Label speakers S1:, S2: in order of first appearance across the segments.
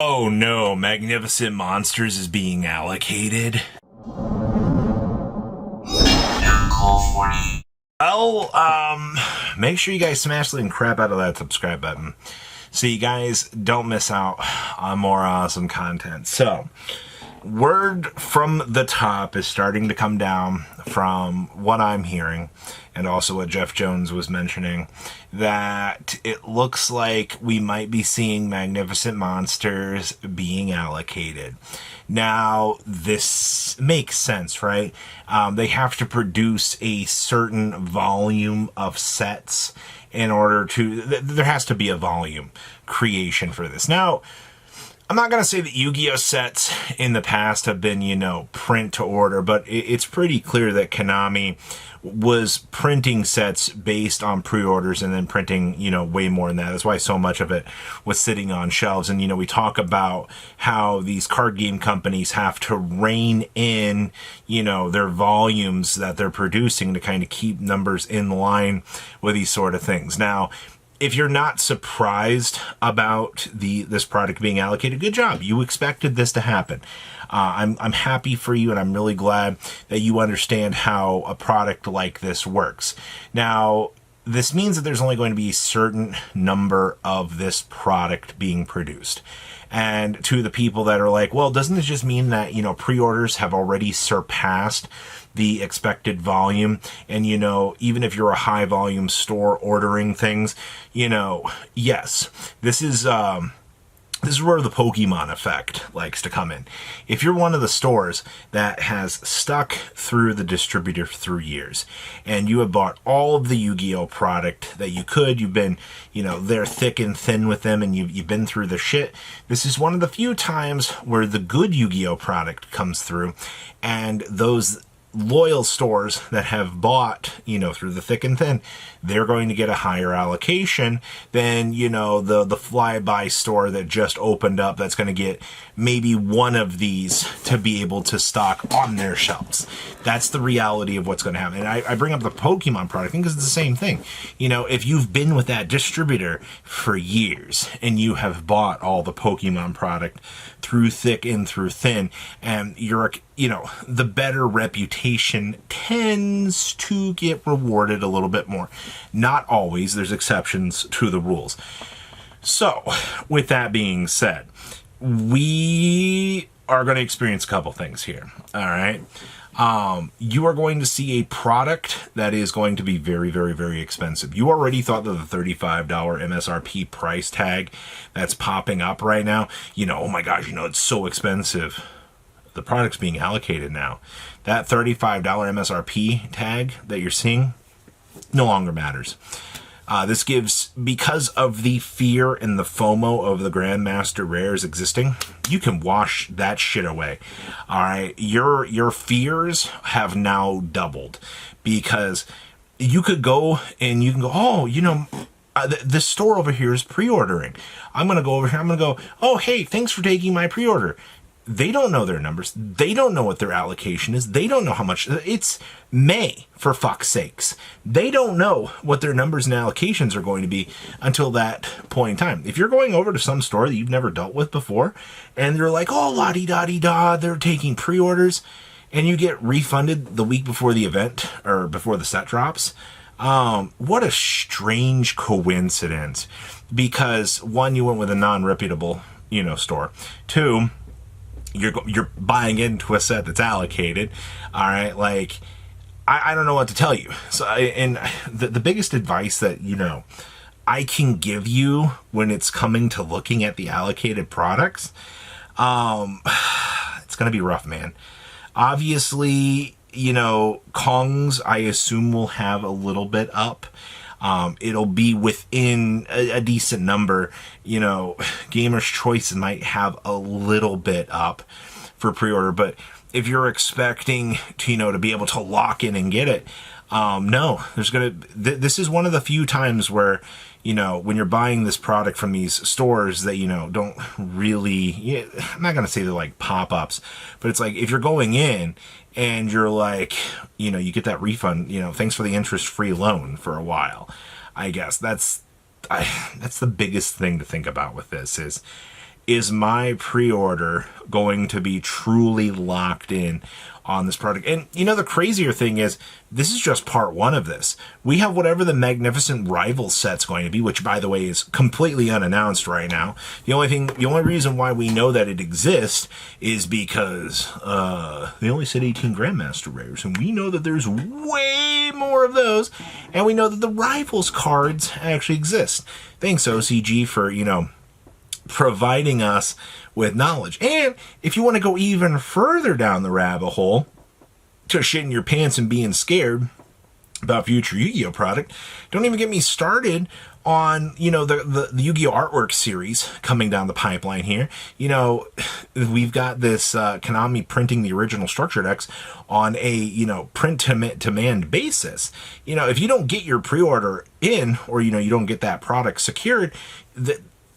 S1: Oh no, Magnificent Monsters is being allocated. Well, make sure you guys smash the crap out of that subscribe button so you guys don't miss out on more awesome content. So, word from the top is starting to come down from what I'm hearing, and also what Jeff Jones was mentioning, that it looks like we might be seeing Magnificent Monsters being allocated. Now, this makes sense, right? They have to produce a certain volume of sets in order to... There has to be a volume creation for this. Now, I'm not going to say that Yu-Gi-Oh! Sets in the past have been, print to order, but it's pretty clear that Konami was printing sets based on pre-orders and then printing, way more than that. That's why so much of it was sitting on shelves. And, we talk about how these card game companies have to rein in, their volumes that they're producing to kind of keep numbers in line with these sort of things. Now, if you're not surprised about this product being allocated, good job. You expected this to happen. I'm happy for you, and I'm really glad that you understand how a product like this works. Now, this means that there's only going to be a certain number of this product being produced. And to the people that are like, well, doesn't this just mean that, pre-orders have already surpassed the expected volume? And, even if you're a high volume store ordering things, yes, this is where the Pokemon effect likes to come in. If you're one of the stores that has stuck through the distributor through years, and you have bought all of the Yu-Gi-Oh! Product that you could, you've been, they're thick and thin with them, and you've been through the shit, this is one of the few times where the good Yu-Gi-Oh! Product comes through, and those loyal stores that have bought, through the thick and thin, they're going to get a higher allocation than, the fly-by store that just opened up that's going to get maybe one of these to be able to stock on their shelves. That's the reality of what's going to happen. And I bring up the Pokemon product because it's the same thing. If you've been with that distributor for years and you have bought all the Pokemon product through thick and through thin, and you're, the better reputation tends to get rewarded a little bit more. Not always. There's exceptions to the rules. So, with that being said, we are going to experience a couple things here. All right. You are going to see a product that is going to be very, very, very expensive. You already thought that the $35 MSRP price tag that's popping up right now, oh my gosh, it's so expensive. The product's being allocated now. That $35 MSRP tag that you're seeing no longer matters. This gives, because of the fear and the FOMO of the Grandmaster Rares existing, you can wash that shit away. All right, your fears have now doubled, because you could go and you can go, oh, this store over here is pre-ordering. I'm going to go over here. I'm going to go, oh, hey, thanks for taking my pre-order. They don't know their numbers. They don't know what their allocation is. They don't know how much. It's May, for fuck's sakes. They don't know what their numbers and allocations are going to be until that point in time. If you're going over to some store that you've never dealt with before, and they're like, oh, la-di-da-di-da, they're taking pre-orders, and you get refunded the week before the event, or before the set drops, what a strange coincidence. Because, one, you went with a non-reputable, store. Two, you're buying into a set that's allocated. All right, like, I don't know what to tell you. So, and the biggest advice that I can give you when it's coming to looking at the allocated products, it's gonna be rough, man. Obviously, Kongs, I assume, will have a little bit up. It'll be within a decent number. Gamer's Choice might have a little bit up for pre-order, but if you're expecting to be able to lock in and get it, no, this is one of the few times where, when you're buying this product from these stores that, don't really, I'm not going to say they're like pop-ups, but it's like, if you're going in and you're like, you get that refund, thanks for the interest-free loan for a while. I guess that's the biggest thing to think about with this is, is my pre-order going to be truly locked in on this product? And you know, the crazier thing is, this is just part one of this. We have whatever the Magnificent Rivals set's going to be, which by the way is completely unannounced right now. The only reason why we know that it exists is because they only said 18 Grandmaster Rares, and we know that there's way more of those, and we know that the Rivals cards actually exist. Thanks OCG for, you know, providing us with knowledge. And if you want to go even further down the rabbit hole, just shitting your pants and being scared about future Yu-Gi-Oh product, don't even get me started on, you know, the Yu-Gi-Oh artwork series coming down the pipeline here. You know, we've got this Konami printing the original structure decks on a, you know, print to demand basis. You know, if you don't get your pre-order in, or, you know, you don't get that product secured,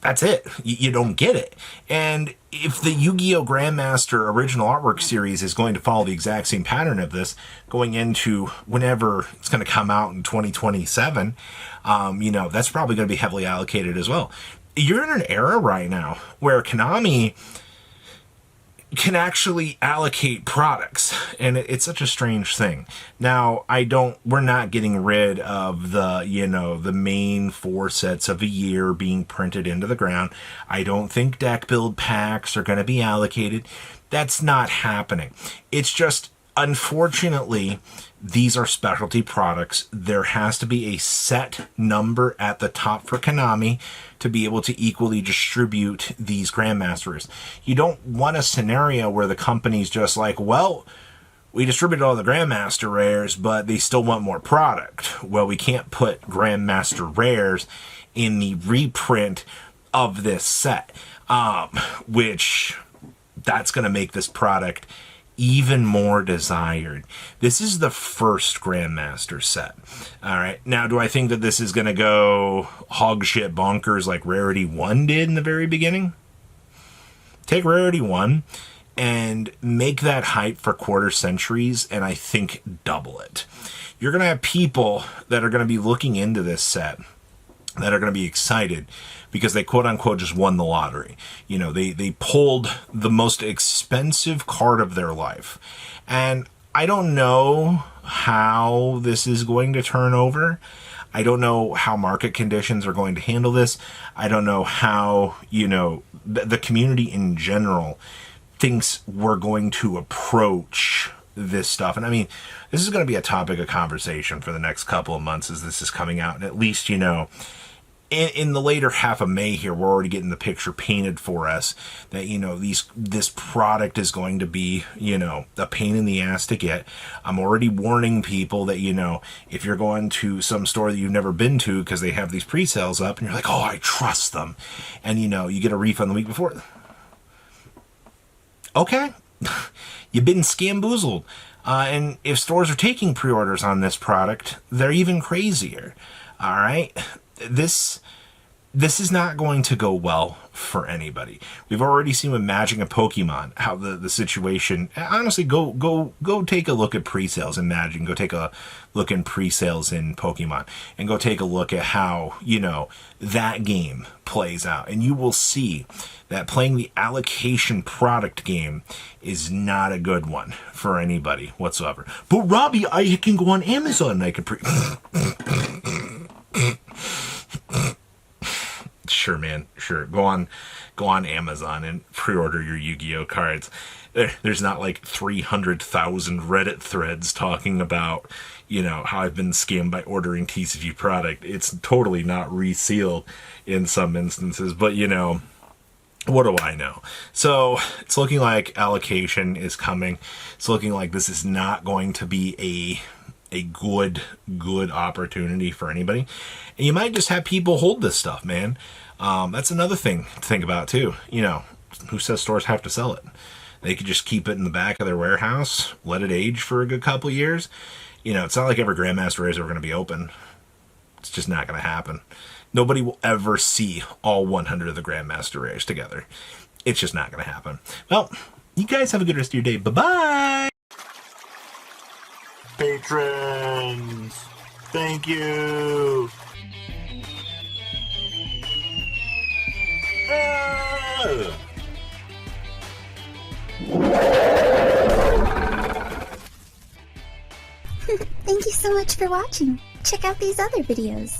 S1: that's it. You don't get it. And if the Yu-Gi-Oh! Grandmaster original artwork series is going to follow the exact same pattern of this, going into whenever it's going to come out in 2027, you know, that's probably going to be heavily allocated as well. You're in an era right now where Konami can actually allocate products, and it's such a strange thing. Now, we're not getting rid of the, you know, the main 4 sets of a year being printed into the ground. I don't think deck build packs are going to be allocated. That's not happening. It's just, unfortunately, these are specialty products. There has to be a set number at the top for Konami to be able to equally distribute these Grandmasters. You don't want a scenario where the company's just like, well, we distributed all the Grandmaster rares, but they still want more product. Well, we can't put Grandmaster rares in the reprint of this set, which that's going to make this product even more desired. This is the first Grandmaster set. All right. Now, do I think that this is going to go hog shit bonkers like Rarity 1 did in the very beginning? Take Rarity 1 and make that hype for quarter centuries, and I think double it. You're going to have people that are going to be looking into this set that are going to be excited because they quote unquote just won the lottery. You know, they pulled the most expensive card of their life. And I don't know how this is going to turn over. I don't know how market conditions are going to handle this. I don't know how, you know, the community in general thinks we're going to approach this stuff. And I mean, this is going to be a topic of conversation for the next couple of months as this is coming out. And at least, you know, in the later half of May here, we're already getting the picture painted for us that, you know, this product is going to be, you know, a pain in the ass to get. I'm already warning people that, you know, if you're going to some store that you've never been to because they have these pre-sales up and you're like, oh, I trust them. And, you know, you get a refund the week before. Okay. You've been scamboozled. And if stores are taking pre-orders on this product, they're even crazier. All right. This is not going to go well for anybody. We've already seen with Magic and Pokemon how the situation. Honestly, go take a look at pre-sales in Magic, and go take a look in pre-sales in Pokemon, and go take a look at how, you know, that game plays out, and you will see that playing the allocation product game is not a good one for anybody whatsoever. But Robbie, I can go on Amazon and I can Sure, man. Sure. Go on Amazon and pre-order your Yu-Gi-Oh cards. There's not like 300,000 Reddit threads talking about, you know, how I've been scammed by ordering TCG product. It's totally not resealed in some instances, but, you know, what do I know? So it's looking like allocation is coming. It's looking like this is not going to be a good opportunity for anybody. And you might just have people hold this stuff, man. That's another thing to think about too. You know, who says stores have to sell it? They could just keep it in the back of their warehouse, let it age for a good couple of years. You know, it's not like every Grandmaster is ever going to be open. It's just not going to happen. Nobody will ever see all 100 of the Grandmaster rares together. It's just not going to happen. Well, you guys have a good rest of your day. Bye-bye! Patrons, thank you! Ah!
S2: Thank you so much for watching. Check out these other videos.